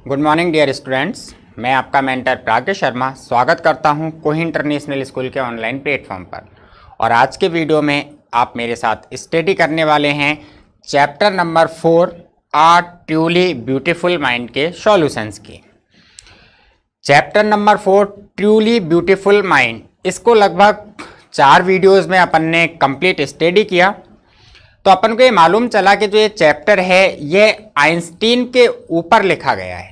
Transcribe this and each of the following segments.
Good morning dear students, मैं आपका mentor प्राज्ञ शर्मा स्वागत करता हूं कोही इंटरनेशनल स्कूल के ऑनलाइन प्लेटफॉर्म पर। और आज के वीडियो में आप मेरे साथ स्टडी करने वाले हैं चैप्टर नंबर 4 आ ट्रूली ब्यूटीफुल माइंड के सॉल्यूशंस की। Chapter number 4 truly beautiful mind, इसको लगभग 4 वीडियोज़ में अपन ने कंप्लीट स्टडी किया। तो अपन को ये मालूम चला कि जो ये चैप्टर है ये आइंस्टीन के ऊपर लिखा गया है,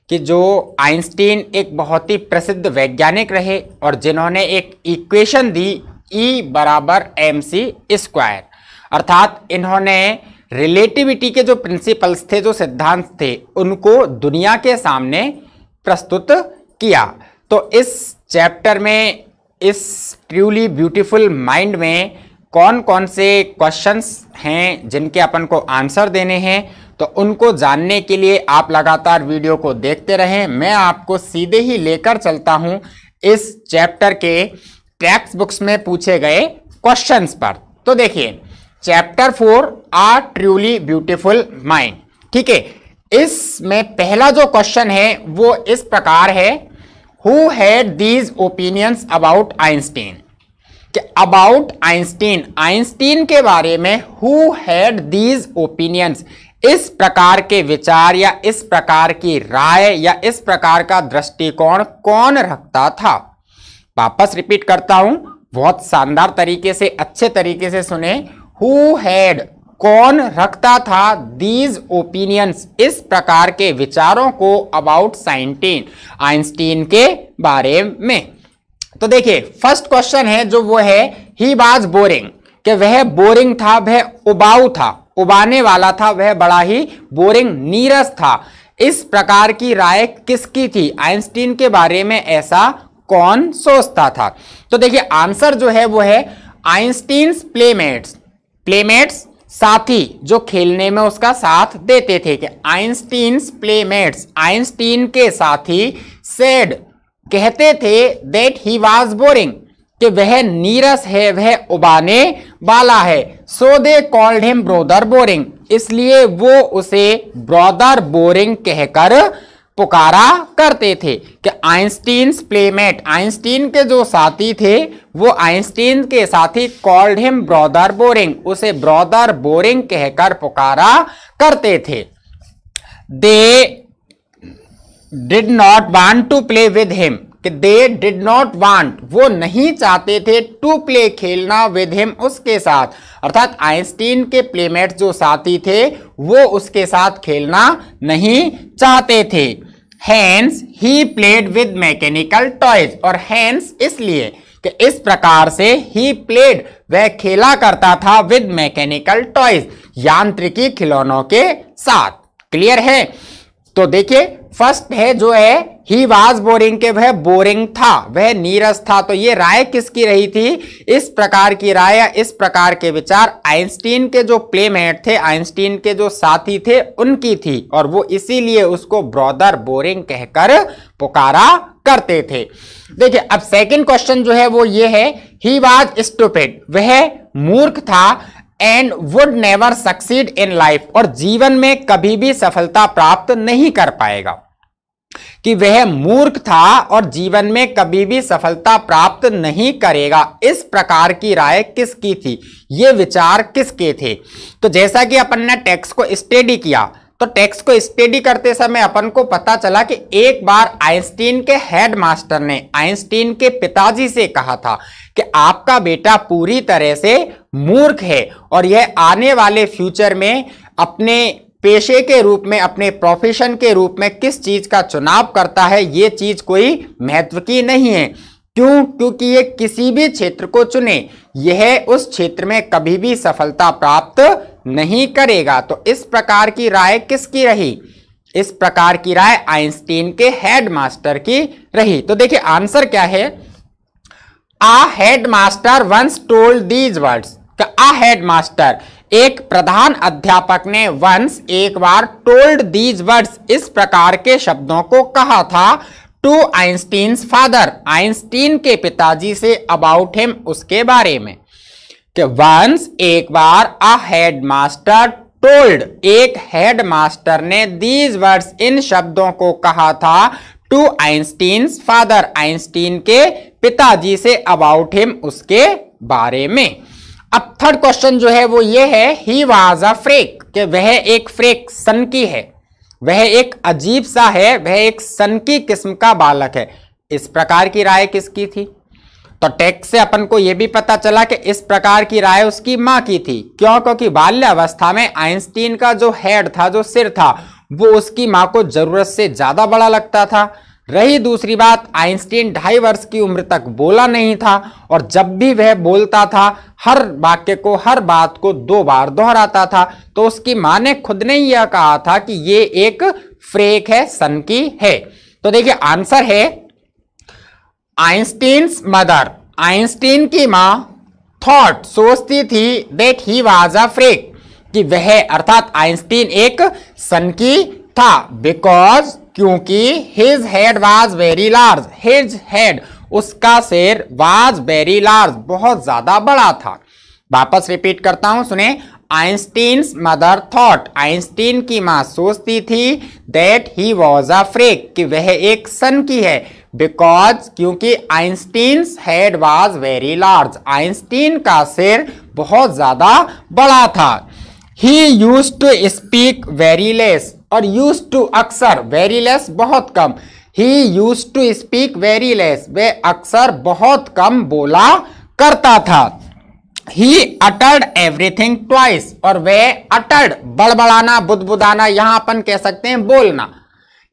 कि जो आइंस्टीन एक बहुत ही प्रसिद्ध वैज्ञानिक रहे और जिन्होंने एक इक्वेशन दी E बराबर mc², अर्थात इन्होंने रिलेटिविटी के जो प्रिंसिपल्स थे, जो सिद्धांत थे, उनको दुनिया के सामने प्रस्तुत किया। तो इस चैप्टर में, इस ट्रूली ब्यूटीफुल माइंड में कौन कौन से क्वेश्चंस हैं जिनके अपन को आंसर देने हैं, तो उनको जानने के लिए आप लगातार वीडियो को देखते रहें। मैं आपको सीधे ही लेकर चलता हूं इस चैप्टर के टेक्स्ट बुक्स में पूछे गए क्वेश्चंस पर। तो देखिए, चैप्टर 4 आ ट्रूली ब्यूटीफुल माइंड, ठीक है। इसमें पहला जो क्वेश्चन है वो इस प्रकार है, who had these opinions about Einstein, कि अबाउट आइंस्टीन, आइंस्टीन के बारे में हु हैड दीज ओपिनियंस, इस प्रकार के विचार या इस प्रकार की राय या इस प्रकार का दृष्टिकोण कौन रखता था। वापस रिपीट करता हूं, बहुत शानदार तरीके से, अच्छे तरीके से सुने। हु हैड, कौन रखता था, दीज ओपिनियंस, इस प्रकार के विचारों को अबाउट आइंस्टीन के बारे में। तो देखिए, फर्स्ट क्वेश्चन है जो वो है, ही वाज बोरिंग, कि वह बोरिंग था, वह उबाऊ था, उबाने वाला था, वह बड़ा ही बोरिंग, नीरस था। इस प्रकार की राय किसकी थी, आइंस्टीन के बारे में ऐसा कौन सोचता था। तो देखिए, आंसर जो है वो है आइंस्टीन्स प्लेमेट्स, प्लेमेट्स साथी जो खेलने में उसका साथ देते थे, कि आइंस्टीन्स प्लेमेट्स, आइंस्टीन के साथी, सेड, कहते थे, दैट ही वाज बोरिंग, कि वह नीरस है, वह उबाने वाला है। So they called him brother boring, इसलिए वो उसे ब्रदर बोरिंग कहकर पुकारा करते थे। कि आइंस्टीन्स प्लेमेट, आइंस्टीन के जो साथी थे वो आइंस्टीन के साथी, कॉल्ड हिम ब्रदर बोरिंग, उसे ब्रदर बोरिंग कहकर पुकारा करते थे। They did not want to play with him, कि दे डिड नॉट वांट, वो नहीं चाहते थे, टू प्ले, खेलना, विद हिम, उसके साथ, अर्थात आइंस्टीन के प्लेमेट जो साथी थे वो उसके साथ खेलना नहीं चाहते थे। Hans he played with mechanical toys, और हैंस इसलिए कि इस प्रकार से ही प्लेड, वह खेला करता था, विद मैकेनिकल टॉयज, यांत्रिकी खिलौनों के साथ। क्लियर है। तो देखिए, फर्स्ट है जो है ही वाज बोरिंग, के वह बोरिंग था, वह नीरस था। तो ये राय किसकी रही थी, इस प्रकार की राय या इस प्रकार के विचार आइंस्टीन के जो प्लेमेट थे, आइंस्टीन के जो साथी थे, उनकी थी, और वो इसीलिए उसको ब्रदर बोरिंग कहकर पुकारा करते थे। देखिए, अब सेकंड क्वेश्चन जो है वो ये है, ही वाज स्टूपिड, वह मूर्ख था, and would never succeed in life, और जीवन में कभी भी सफलता प्राप्त नहीं कर पाएगा। कि वह मूर्ख था और जीवन में कभी भी सफलता प्राप्त नहीं करेगा। इस प्रकार की राय किसकी थी, ये विचार किसके थे। तो जैसा कि अपन ने टेक्स्ट को स्टडी किया, तो टेक्स्ट को स्टडी करते समय अपन को पता चला कि एक बार आइंस्टीन के हेडमास्टर ने आइंस्टीन के पिताजी से कहा था कि आपका बेटा पूरी तरह से मूर्ख है, और यह आने वाले फ्यूचर में अपने पेशे के रूप में, अपने प्रोफेशन के रूप में किस चीज का चुनाव करता है, ये चीज कोई महत्व की नहीं है। क्यों? क्योंकि ये किसी भी क्षेत्र को चुने, यह उस क्षेत्र में कभी भी सफलता प्राप्त नहीं करेगा। तो इस प्रकार की राय किसकी रही, इस प्रकार की राय आइंस्टीन के हेडमास्टर की रही। तो देखिए, आंसर क्या है, a headmaster once told these words, a headmaster, एक प्रधान अध्यापक ने, वंस, एक बार, टोल्ड दीज वर्ड्स, इस प्रकार के शब्दों को कहा था, टू आइंस्टीन्स फादर, आइंस्टीन के पिताजी से, अबाउट हिम, उसके बारे में। कि वंस, एक बार, अ हेडमास्टर टोल्ड, एक हेडमास्टर ने दीज वर्ड्स, इन शब्दों को कहा था टू आइंस्टीन्स फादर, आइंस्टीन के पिताजी से, अबाउट हिम, उसके बारे में। अब थर्ड क्वेश्चन जो है वो ये है, ही वाज अ फ्रेक, कि वह एक फ्रेक, सनकी है, वह एक अजीब सा है, वह एक सनकी किस्म का बालक है। इस प्रकार की राय किसकी थी? तो टेक्स्ट से अपन को यह भी पता चला कि इस प्रकार की राय उसकी मां की थी। क्यों? क्योंकि बाल्यावस्था में आइंस्टीन का जो हेड था, जो सिर था, वो उसकी मां को जरूरत से ज्यादा बड़ा लगता था। रही दूसरी बात, आइंस्टीन 2.5 वर्ष की उम्र तक बोला नहीं था, और जब भी वह बोलता था हर वाक्य को, हर बात को 2 बार दोहराता था। तो उसकी मां ने खुद ने यह कहा था कि ये एक फ्रेक है, सनकी है। तो देखिए आंसर है आइंस्टीन्स मदर, आइंस्टीन की मां थॉट, सोचती थी, that he was a freak, कि वह अर्थात आइंस्टीन एक सनकी था, बिकॉज, क्योंकि his head was very large, his head, उसका सिर, वाज वेरी लार्ज, बहुत ज्यादा बड़ा था। वापस रिपीट करता हूं, सुने, आइंस्टीन्स मदर थॉट, आइंस्टीन की मां सोचती थी, that he was a freak, कि वह एक सनकी है, बिकॉज, क्योंकि Einstein's head was very large, Einstein का सिर बहुत ज्यादा बड़ा था। He used to speak very less, और यूज्ड टू अक्सर, वेरी लेस बहुत कम, he used to speak very less, वे अक्सर बहुत कम बोला करता था। ही अटर्ड एवरीथिंग ट्वाइस, और वे अटर्ड, बड़बड़ाना, बुदबुदाना, यहां अपन कह सकते हैं बोलना।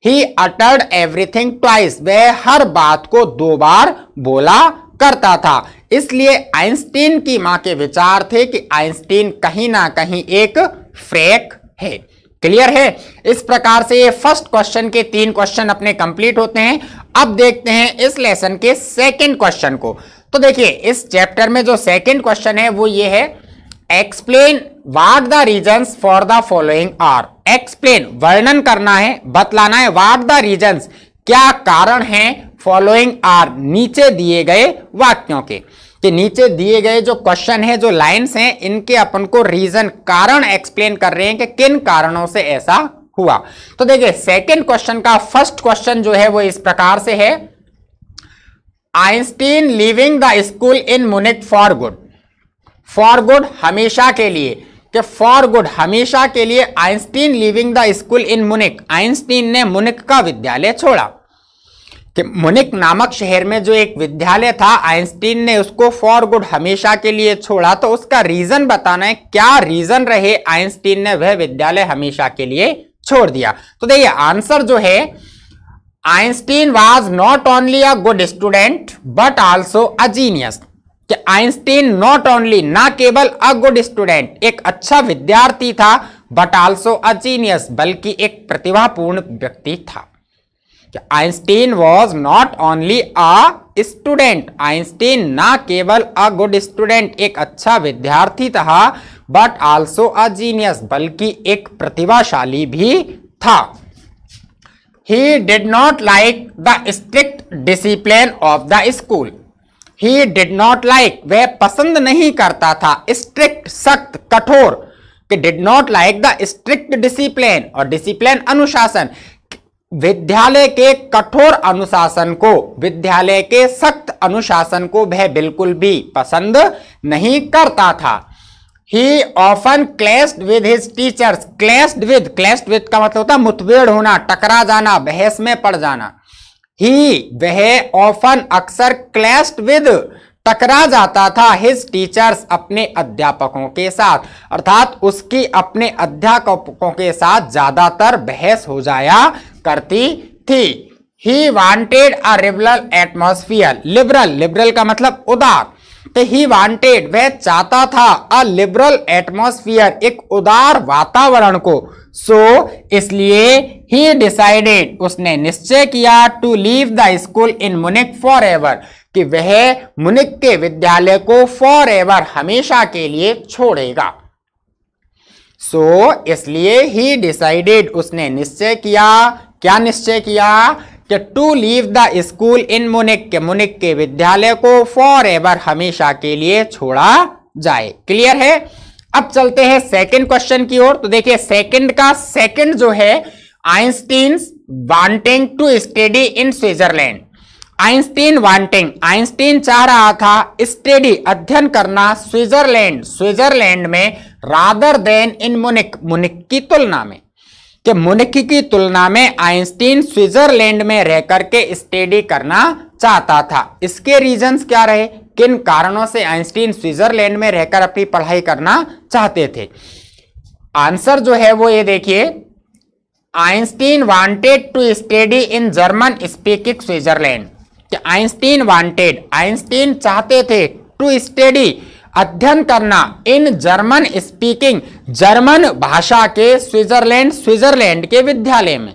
ही अटर्ड एवरीथिंग ट्वाइस, वे हर बात को 2 बार बोला करता था। इसलिए आइंस्टीन की मां के विचार थे कि आइंस्टीन कहीं ना कहीं एक फ्रेक है। क्लियर है? इस प्रकार से ये फर्स्ट क्वेश्चन के 3 क्वेश्चन अपने कंप्लीट होते हैं। अब देखते हैं इस लेसन के सेकंड क्वेश्चन को। तो देखिए इस चैप्टर में जो सेकंड क्वेश्चन है वो ये है, explain what the reasons for the following are. Explain, वर्णन करना है, बतलाना है, व्हाट द रीजंस, क्या कारण हैं, फॉलोइंग आर, नीचे दिए गए वाक्यों के। कि नीचे दिए गए जो क्वेश्चन है, जो लाइंस हैं, इनके अपन को रीजन, कारण एक्सप्लेन कर रहे हैं कि किन कारणों से ऐसा हुआ। तो देखिए सेकंड क्वेश्चन का फर्स्ट क्वेश्चन जो है वो इस प्रकार से है, Einstein leaving the school in Munich for good. For good हमेशा के लिए, कि फॉर गुड हमेशा के लिए Einstein leaving the school in मुनिक, आइंस्टीन ने मुनिक का विद्यालय छोड़ा। कि मुनिक नामक शहर में जो एक विद्यालय था, आइंस्टीन ने उसको फॉर गुड हमेशा के लिए छोड़ा। तो उसका रीजन बताना है, क्या रीजन रहे आइंस्टीन ने वह विद्यालय हमेशा के लिए छोड़ दिया। तो देखिए आंसर जो है, Einstein was not only a good student but also a genius. कि आइंस्टीन नॉट ओनली, ना केवल अ गुड स्टूडेंट, एक अच्छा विद्यार्थी था, बट आल्सो अ जीनियस, बल्कि एक प्रतिभापूर्ण व्यक्ति था। Einstein was not only a student, Einstein ना केवल अ गुड स्टूडेंट, एक अच्छा विद्यार्थी था, बट आल्सो अ जीनियस, बल्कि एक प्रतिभाशाली भी था। He did not like the strict discipline of the school. He did not like, वह पसंद नहीं करता था, स्ट्रिक्ट सख्त, कठोर, कि did not like the strict discipline, और डिसिप्लिन अनुशासन, विद्यालय के कठोर अनुशासन को, विद्यालय के सख्त अनुशासन को वह बिल्कुल भी पसंद नहीं करता था। ही often clashed with his teachers. Clashed with का मतलब होता है मुठभेड़ होना, टकरा जाना, बहस में पड़ जाना। ही, वह, ऑफन अक्सर, क्लैश्ड विद, टकरा जाता था, हिज टीचर्स, अपने अध्यापकों के साथ, अर्थात उसकी अपने अध्यापकों के साथ ज्यादातर बहस हो जाया करती थी। He wanted a liberal atmosphere. Liberal का मतलब उदार, तो ही वांटेड, वह चाहता था, अ लिबरल एटमॉस्फेयर, एक उदार वातावरण को। सो इसलिए ही डिसाइडेड, उसने निश्चय किया, to leave the school in Munich for ever, कि वह मुनिक के विद्यालय को फॉर एवर, हमेशा के लिए छोड़ेगा। सो इसलिए ही डिसाइडेड, उसने निश्चय किया, क्या निश्चय किया, कि to leave the school in Munich, के मुनिक के विद्यालय को फॉर एवर, हमेशा के लिए छोड़ा जाए। क्लियर है? अब चलते हैं सेकंड क्वेश्चन की ओर। तो देखिए सेकंड का सेकंड जो है, Einstein wanting to study in Switzerland. Einstein चाह रहा था स्टडी अध्ययन करना स्विट्जरलैंड में, रादर देन इन मुनिक की तुलना में, कि मुनिक की तुलना में आइंस्टीन स्विट्जरलैंड में रह करके स्टडी करना चाहता था। इसके रीजंस क्या रहे, किन कारणों से आइंस्टीन स्विट्जरलैंड में रहकर अपनी पढ़ाई करना चाहते थे? आंसर जो है वो ये देखिए, Einstein wanted to study in German speaking Switzerland. Einstein चाहते थे टू स्टडी अध्ययन करना इन जर्मन स्पीकिंग, जर्मन भाषा के स्विट्जरलैंड के विद्यालय में।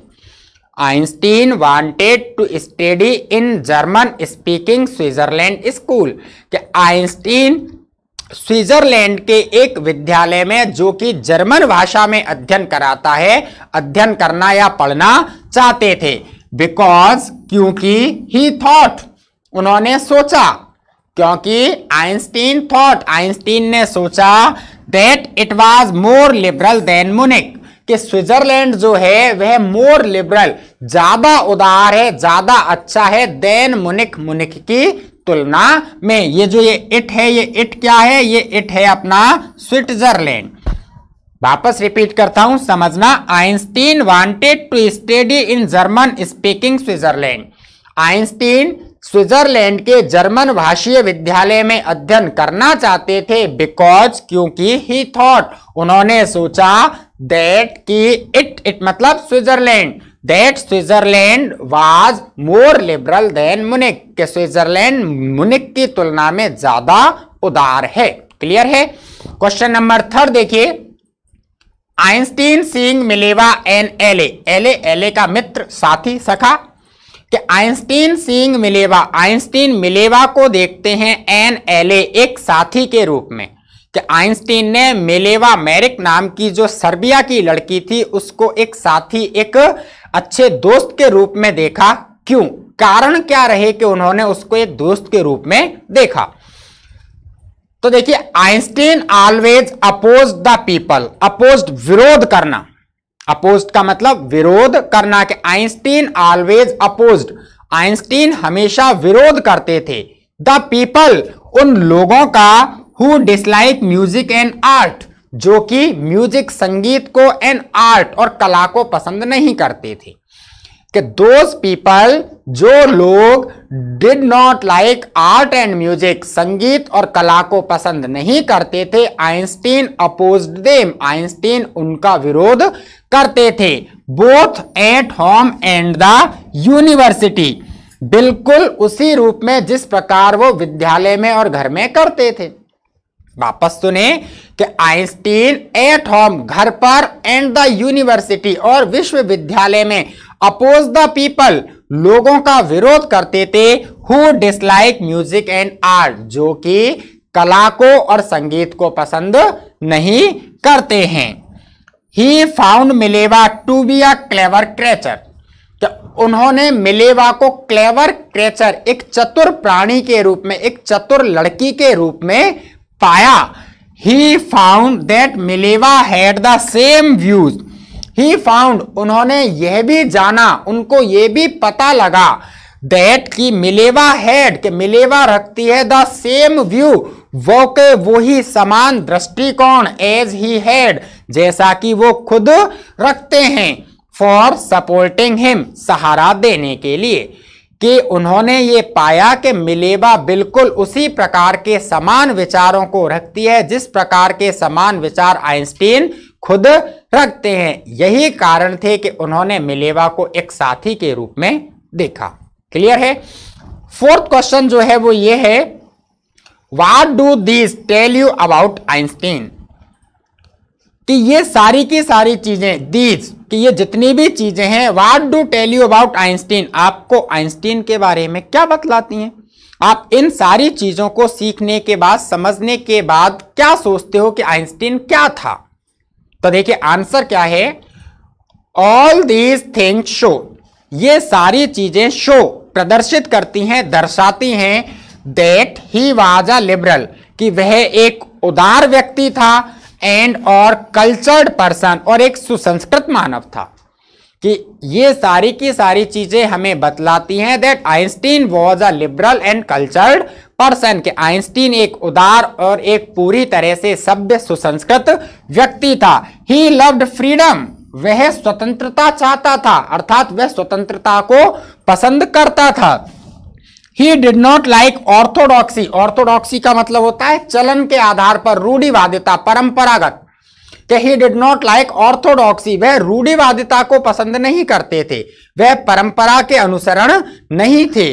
Einstein wanted to study in German speaking Switzerland school, कि आइंस्टीन स्विट्जरलैंड के एक विद्यालय में जो कि जर्मन भाषा में अध्ययन कराता है, अध्ययन करना या पढ़ना चाहते थे। बिकॉज, क्योंकि, ही थॉट, उन्होंने सोचा, क्योंकि आइंस्टीन ने सोचा that it was more liberal than Munich, कि स्विट्जरलैंड जो है वह मोर लिबरल, ज्यादा उदार है, ज्यादा अच्छा है, देन मुनिक की तुलना में। ये जो ये इट है, ये इट क्या है? ये इट है अपना स्विट्जरलैंड। वापस रिपीट करता हूं, समझना। Einstein wanted to study in German speaking Switzerland. Einstein Switzerland के जर्मन भाषीय विद्यालय में अध्ययन करना चाहते थे। बिकॉज, क्योंकि, ही थॉट, उन्होंने सोचा, दैट कि इट मतलब Switzerland, that Switzerland was more liberal than Munich, के स्विट्जरलैंड मुनिक की तुलना में ज्यादा उदार है। क्लियर है? क्वेश्चन नंबर थर्ड देखिए, आइंस्टीन सीइंग मिलेवा एन एले का मित्र, साथी, सखा, कि Einstein seeing Mileva, Einstein Mileva को देखते हैं एन एले, एक साथी के रूप में, कि आइंस्टीन ने मिलेवा मेरिक नाम की जो सर्बिया की लड़की थी उसको एक साथी, एक अच्छे दोस्त के रूप में देखा। क्यों? कारण क्या रहे कि उन्होंने उसको एक दोस्त के रूप में देखा? तो देखिए, Einstein always oppose the people, opposed, विरोध करना, अपोज्ड का मतलब विरोध करना, कि आइंस्टीन ऑलवेज अपोज्ड, आइंस्टीन हमेशा विरोध करते थे, द पीपल, उन लोगों का, who dislike music and art, जो कि म्यूजिक, संगीत को, एंड आर्ट, और कला को पसंद नहीं करते थे, कि दोज पीपल, जो लोग did not like art and music, संगीत और कला को पसंद नहीं करते थे, आइंस्टीन अपोज्ड देम, आइंस्टीन उनका विरोध करते थे, both at home and the university, बिल्कुल उसी रूप में जिस प्रकार वो विद्यालय में और घर में करते थे। वापस सुने कि आइंस्टीन एट होम, घर पर, एंड द यूनिवर्सिटी, और विश्वविद्यालय में, अपोज द पीपल, लोगों का विरोध करते थे, who dislike music and art, जो कि कला को और संगीत को पसंद नहीं करते हैं। He found Mileva to be a clever creature, उन्होंने मिलेवा को क्लेवर क्रेचर, एक चतुर प्राणी के रूप में, एक चतुर लड़की के रूप में पाया। He found that Mileva had the same views, he found, उन्होंने यह भी जाना, उनको यह भी पता लगा, दैट की मिलेवा हैड, कि मिलेवा रखती है, द सेम व्यू, वो के वही समान दृष्टिकोण, एज ही हैड, जैसा कि वो खुद रखते हैं, फॉर सपोर्टिंग हिम, सहारा देने के लिए, कि उन्होंने ये पाया कि मिलेवा बिल्कुल उसी प्रकार के समान विचारों को रखती है जिस प्रकार के समान विचार आइंस्टीन खुद रखते हैं। यही कारण थे कि उन्होंने मिलेवा को एक साथी के रूप में देखा। क्लियर है? फोर्थ क्वेश्चन जो है वो ये है, what do these tell you about Einstein, कि ये सारी की सारी चीजें, दीज, कि ये जितनी भी चीजें हैं, what do tell you about Einstein, आपको आइंस्टीन के बारे में क्या बतलाती हैं? आप इन सारी चीजों को सीखने के बाद, समझने के बाद क्या सोचते हो कि आइंस्टीन क्या था? तो देखिए आंसर क्या है, ऑल दीज थिंग्स शो, ये सारी चीजें शो, प्रदर्शित करती हैं, दर्शाती हैं, that he was a liberal, कि वह एक उदार व्यक्ति था, एंड और कल्चर्ड पर्सन, और एक सुसंस्कृत मानव था। कि ये सारी की सारी चीजें हमें बतलाती हैं that Einstein was a liberal and cultured person, कि आइंस्टीन एक उदार और एक पूरी तरह से सभ्य सुसंस्कृत व्यक्ति था। ही लव्ड फ्रीडम, वह स्वतंत्रता चाहता था, अर्थात वह स्वतंत्रता को पसंद करता था। He did not like orthodoxy, orthodoxy का मतलब होता है चलन के आधार पर, रूढ़िवादिता, परंपरागत। He did not like orthodoxy, वह रूढ़िवादिता को पसंद नहीं करते थे, वह परंपरा के अनुसरण नहीं थे।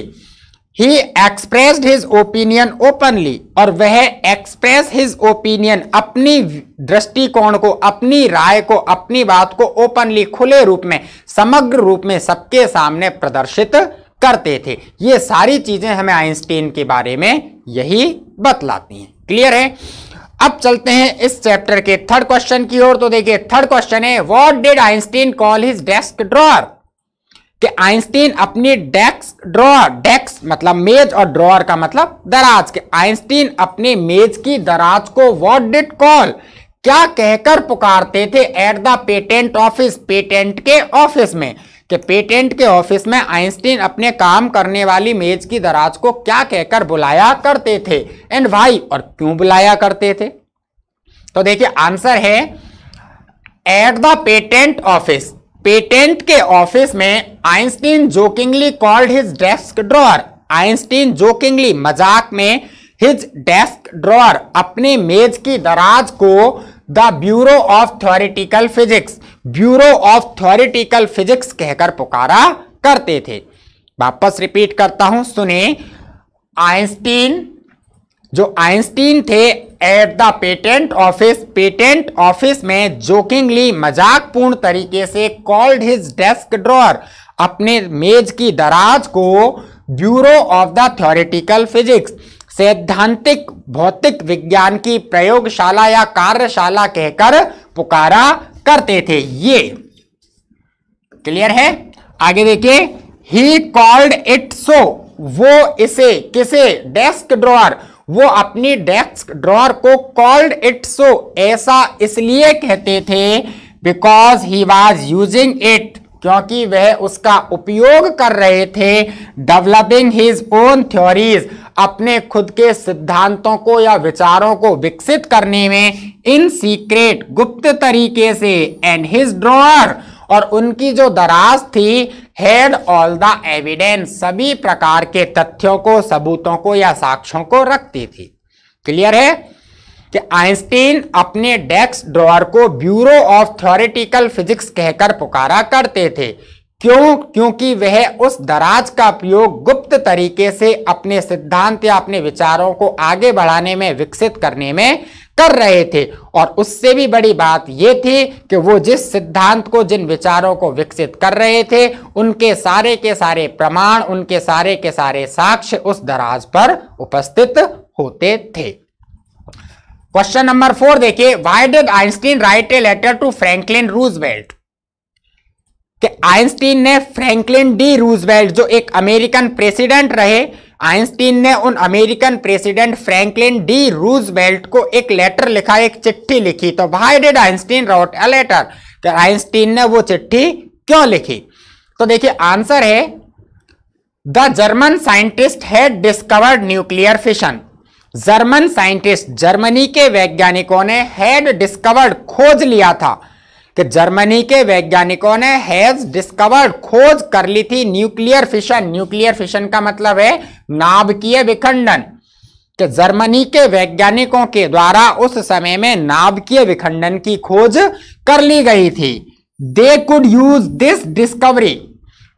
ही एक्सप्रेस्ड हिज ओपिनियन ओपनली, और वह एक्सप्रेस हिज ओपिनियन, अपनी दृष्टिकोण को, अपनी राय को, अपनी बात को ओपनली, खुले रूप में, समग्र रूप में सबके सामने प्रदर्शित करते थे। ये सारी चीजें हमें आइंस्टीन के बारे में यही बतलाती हैं। क्लियर है? अब चलते हैं इस चैप्टर के थर्ड क्वेश्चन की ओर। तो देखिए थर्ड क्वेश्चन है, what did Einstein call his desk drawer, कि आइंस्टीन अपनी डेस्क ड्रॉअर, डेस्क मतलब मेज और ड्रॉअर का मतलब दराज, के आइंस्टीन अपने मेज की दराज को व्हाट डिड कॉल, क्या कहकर पुकारते थे, at the patent office, patent के ऑफिस में, कि पेटेंट के ऑफिस में आइंस्टीन अपने काम करने वाली मेज की दराज को क्या कहकर बुलाया करते थे, एंड व्हाई, और क्यों बुलाया करते थे। तो देखिए आंसर है at the patent office, patent के ऑफिस में Einstein jokingly called his desk drawer, Einstein jokingly, मजाक में, हिज डेस्क ड्रॉअर, अपने मेज की दराज को the bureau of theoretical physics, bureau of theoretical physics कहकर पुकारा करते थे। वापस रिपीट करता हूं, सुने, आइंस्टीन, जो आइंस्टीन थे at the patent office, patent office में जोकिंगली, मजाकपूर्ण तरीके से, कॉल्ड हिज डेस्क ड्रॉअर, अपने मेज की दराज को bureau of the theoretical physics, सैद्धांतिक भौतिक विज्ञान की प्रयोगशाला या कार्यशाला कहकर पुकारा करते थे। ये क्लियर है? आगे देखिए, ही कॉल्ड इट सो, वो इसे, किसे, डेस्क ड्रॉअर, वो अपनी डेस्क ड्रॉअर को कॉल्ड इट सो, ऐसा इसलिए कहते थे, because he was using it, क्योंकि वह उसका उपयोग कर रहे थे, डेवलपिंग हिज ओन थ्योरीज, अपने खुद के सिद्धांतों को या विचारों को विकसित करने में, इन सीक्रेट, गुप्त तरीके से, एंड हिज ड्रॉअर, और उनकी जो दराज थी, हैड ऑल द एविडेंस, सभी प्रकार के तथ्यों को, सबूतों को या साक्ष्यों को रखती थी। क्लियर है? कि आइंस्टीन अपने डेस्क ड्रॉअर को ब्यूरो ऑफ थ्योरेटिकल फिजिक्स कहकर पुकारा करते थे। क्यों? क्योंकि वह उस दराज का उपयोग गुप्त तरीके से अपने सिद्धांत या अपने विचारों को आगे बढ़ाने में, विकसित करने में कर रहे थे। और उससे भी बड़ी बात यह थी कि वो जिस सिद्धांत को, जिन विचारों को विकसित कर रहे थे, उनके सारे के सारे प्रमाण, उनके सारे के सारे साक्ष्य उस दराज पर उपस्थित होते थे। क्वेश्चन नंबर 4 देखिए, why did Einstein write a letter to Franklin Roosevelt, कि आइंस्टीन ने फ्रैंकलिन डी रूजवेल्ट, जो एक अमेरिकन प्रेसिडेंट रहे, आइंस्टीन ने उन American president Franklin D Roosevelt को एक लेटर लिखा, एक चिट्ठी लिखी। तो why did Einstein wrote a letter, कि आइंस्टीन ने वो चिट्ठी क्यों लिखी। तो देखिए आंसर है, the German scientist had discovered nuclear fission, German scientist, Germany के वैज्ञानिकों ने, हैड डिस्कवर्ड, खोज लिया था, कि जर्मनी के वैज्ञानिकों ने हैज डिस्कवर्ड, खोज कर ली थी, न्यूक्लियर फिशन, न्यूक्लियर फिशन का मतलब है नाभिकीय विखंडन, कि जर्मनी के वैज्ञानिकों के द्वारा उस समय में नाभिकीय विखंडन की खोज कर ली गई थी। They could use this discovery,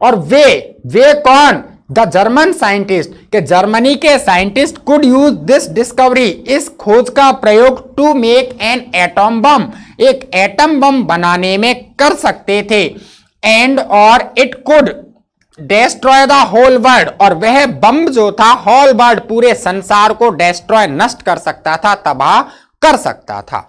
और वे कौन, द जर्मन साइंटिस्ट, के जर्मनी के scientist could use this discovery, इस खोज का प्रयोग, to make an atom bomb, एक एटम बम बनाने में कर सकते थे, एंड और it could destroy the whole world, और वह बम जो था होल वर्ल्ड, पूरे संसार को डेस्ट्रॉय, नष्ट कर सकता था, तबाह कर सकता था।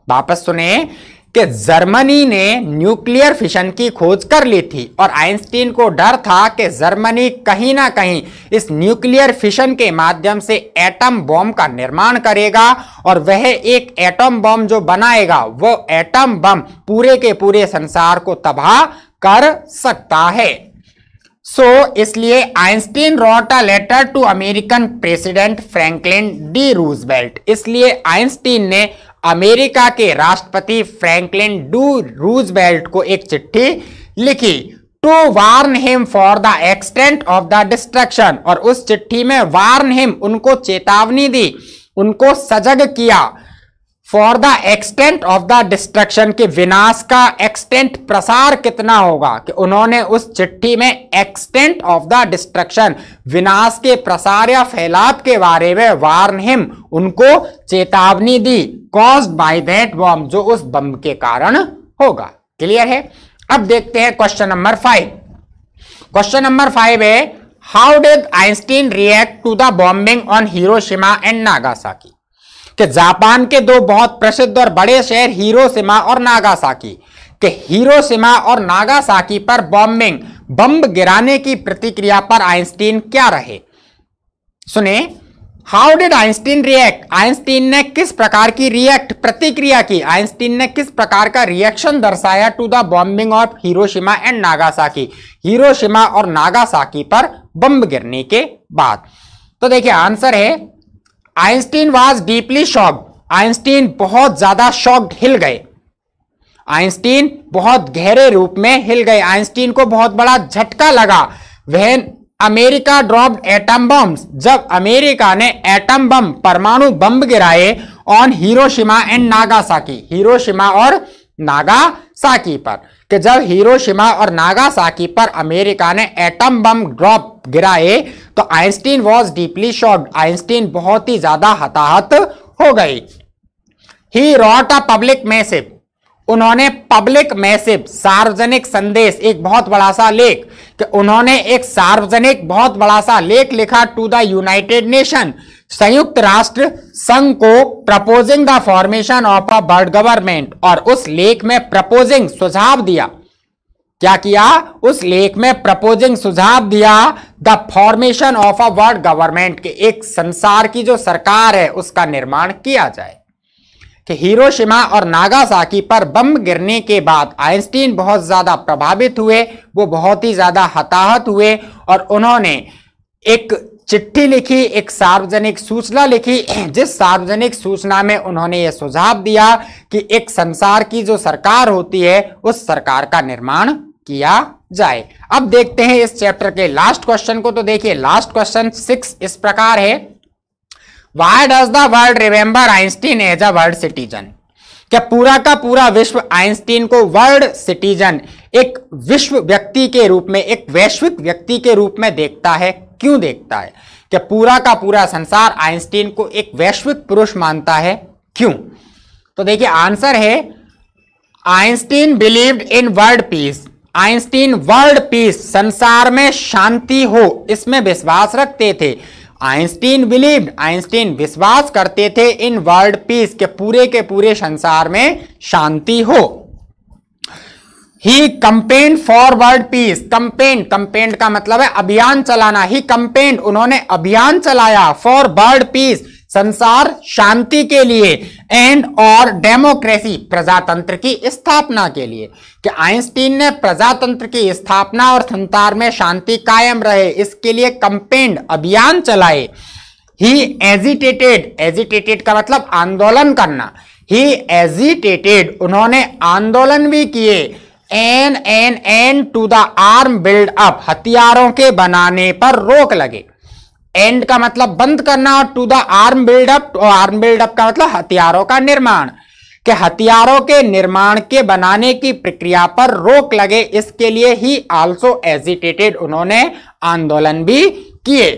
वापस सुने, कि जर्मनी ने न्यूक्लियर फिशन की खोज कर ली थी और आइंस्टीन को डर था कि जर्मनी कहीं ना कहीं इस न्यूक्लियर फिशन के माध्यम से एटम बम का निर्माण करेगा और वह एक एटम बम जो बनाएगा वो एटम बम पूरे के पूरे संसार को तबाह कर सकता है। इसलिए Einstein wrote a letter to American president Franklin D Roosevelt. इसलिए आइंस्टीन ने अमेरिका के राष्ट्रपति फ्रैंकलिन डी रूजवेल्ट को एक चिट्ठी लिखी to warn him for the extent of the destruction, और उस चिट्ठी में वार्न हिम, उनको चेतावनी दी, उनको सजग किया for the extent of the destruction, के विनाश का एक्सटेंट प्रसार कितना होगा, कि उन्होंने उस चिट्ठी में एक्सटेंट ऑफ द डिस्ट्रक्शन, विनाश के प्रसार या फैलाव के बारे में वार्न हिम, उनको चेतावनी दी, कॉज्ड बाय दैट बम, जो उस बम के कारण होगा। क्लियर है। अब देखते हैं क्वेश्चन नंबर 5। क्वेश्चन नंबर 5 है how did Einstein react to the bombing on Hiroshima and Nagasaki, कि जापान के दो बहुत प्रसिद्ध और बड़े शहर हिरोशिमा और नागासाकी, के हिरोशिमा और नागासाकी पर बॉम्बिंग, बम गिराने की प्रतिक्रिया पर आइंस्टीन क्या रहे। सुने, how did Einstein react, Einstein ने किस प्रकार की प्रतिक्रिया की, आइंस्टीन ने किस प्रकार का रिएक्शन दर्शाया to the bombing of Hiroshima and Nagasaki, Hiroshima और नागासाकी पर बम गिरने के बाद। तो देखिए आंसर है Einstein was deeply shocked, Einstein बहुत ज्यादा शॉक्ड, हिल गए, आइंस्टीन बहुत गहरे रूप में हिल गए, आइंस्टीन को बहुत बड़ा झटका लगा। When America dropped atom bombs, जब अमेरिका ने एटम बम, परमाणु बम गिराए on Hiroshima and Nagasaki, Hiroshima और नागासाकी पर, कि जब हिरोशिमा और नागासाकी पर अमेरिका ने एटम बम ड्रॉप गिराए तो Einstein was deeply shocked, Einstein बहुत ही ज्यादा हताहत हो गई। ही रॉट अ पब्लिक मैसेज, उन्होंने पब्लिक मैसेज, सार्वजनिक संदेश, एक बहुत बड़ा सा लेख, कि उन्होंने एक सार्वजनिक बहुत बड़ा सा लेख लिखा टू द यूनाइटेड नेशन, संयुक्त राष्ट्र संघ को, proposing the formation of a world government, और उस लेख में प्रपोजिंग, सुझाव दिया, क्या किया, उस लेख में प्रपोजिंग, सुझाव दिया the formation of a world government, के एक संसार की जो सरकार है उसका निर्माण किया जाए। कि हिरोशिमा और नागासाकी पर बम गिरने के बाद आइंस्टीन बहुत ज्यादा प्रभावित हुए, वो बहुत ही ज्यादा हताहत हुए और उन्होंने एक चिट्ठी लिखी, एक सार्वजनिक सूचना लिखी, जिस सार्वजनिक सूचना में उन्होंने यह सुझाव दिया कि एक संसार की जो सरकार होती है उस सरकार का निर्माण किया जाए। अब देखते हैं इस चैप्टर के लास्ट क्वेश्चन को। तो देखिए लास्ट क्वेश्चन 6 इस प्रकार है, Why does the world remember Einstein as a world citizen, क्या पूरा का पूरा विश्व आइंस्टीन को वर्ल्ड सिटीजन, एक विश्व व्यक्ति के रूप में, एक वैश्विक व्यक्ति के रूप में देखता है, क्यों देखता है, क्या पूरा का पूरा संसार आइंस्टीन को एक वैश्विक पुरुष मानता है, क्यों। तो देखिए आंसर है Einstein believed in world peace, Einstein world peace, संसार में शांति हो, इसमें विश्वास रखते थे। आइंस्टीन बिलीव्ड, आइंस्टीन विश्वास करते थे इन वर्ल्ड पीस, के पूरे संसार में शांति हो। ही कंपेन्ड फॉर वर्ल्ड पीस, कंपेन्ड का मतलब है अभियान चलाना, ही कंपेन्ड, उन्होंने अभियान चलाया फॉर वर्ल्ड पीस, संसार शांति के लिए, एंड और डेमोक्रेसी, प्रजातंत्र की स्थापना के लिए, कि आइंस्टीन ने प्रजातंत्र की स्थापना और संसार में शांति कायम रहे इसके लिए कंपेन्ड, अभियान चलाए। ही एजिटेटेड, एजिटेटेड का मतलब आंदोलन करना, ही एजिटेटेड, उन्होंने आंदोलन भी किए, end to the arm build up, हथियारों के बनाने पर रोक लगे, एंड का मतलब बंद करना और टू द आर्म बिल्डअप, और आर्म बिल्डअप का मतलब हथियारों का निर्माण, के हथियारों के निर्माण के बनाने की प्रक्रिया पर रोक लगे, इसके लिए ही आल्सो एजिटेटेड, उन्होंने आंदोलन भी किए।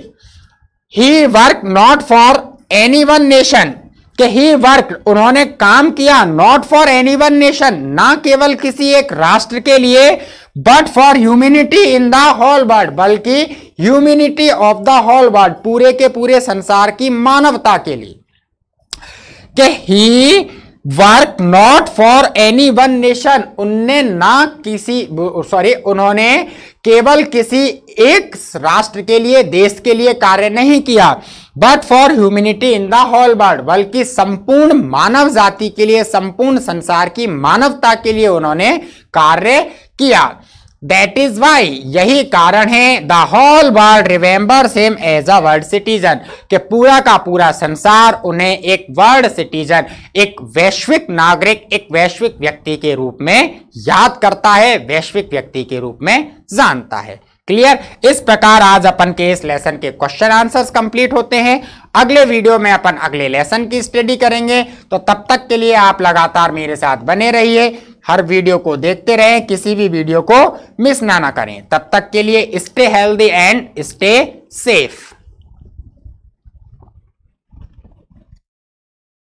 He work not for any one nation, कि ही वर्क, उन्होंने काम किया, not for any one nation, ना केवल किसी एक राष्ट्र के लिए, but for humanity in the whole world, बल्कि humanity of the whole world, पूरे के पूरे संसार की मानवता के लिए। कि he work not for any one nation, उन्होंने केवल किसी एक राष्ट्र के लिए, देश के लिए कार्य नहीं किया, but for humanity in the whole world, बल्कि संपूर्ण मानव जाति के लिए, संपूर्ण संसार की मानवता के लिए उन्होंने कार्य किया। दैट इज वाई, यही कारण है the whole world remembers him as a world citizen, कि पूरा का पूरा संसार उन्हें एक वर्ल्ड सिटीजन, एक वैश्विक नागरिक, एक वैश्विक व्यक्ति के रूप में याद करता है, वैश्विक व्यक्ति के रूप में जानता है। क्लियर? इस प्रकार आज अपन के इस लेसन के क्वेश्चन आंसर्स कंप्लीट होते हैं। अगले वीडियो में अपन अगले लेसन की स्टडी करेंगे, तो तब तक के लिए आप लगातार मेरे साथ बने रहिए, हर वीडियो को देखते रहें, किसी भी वीडियो को मिस ना करें। तब तक के लिए stay healthy and stay safe.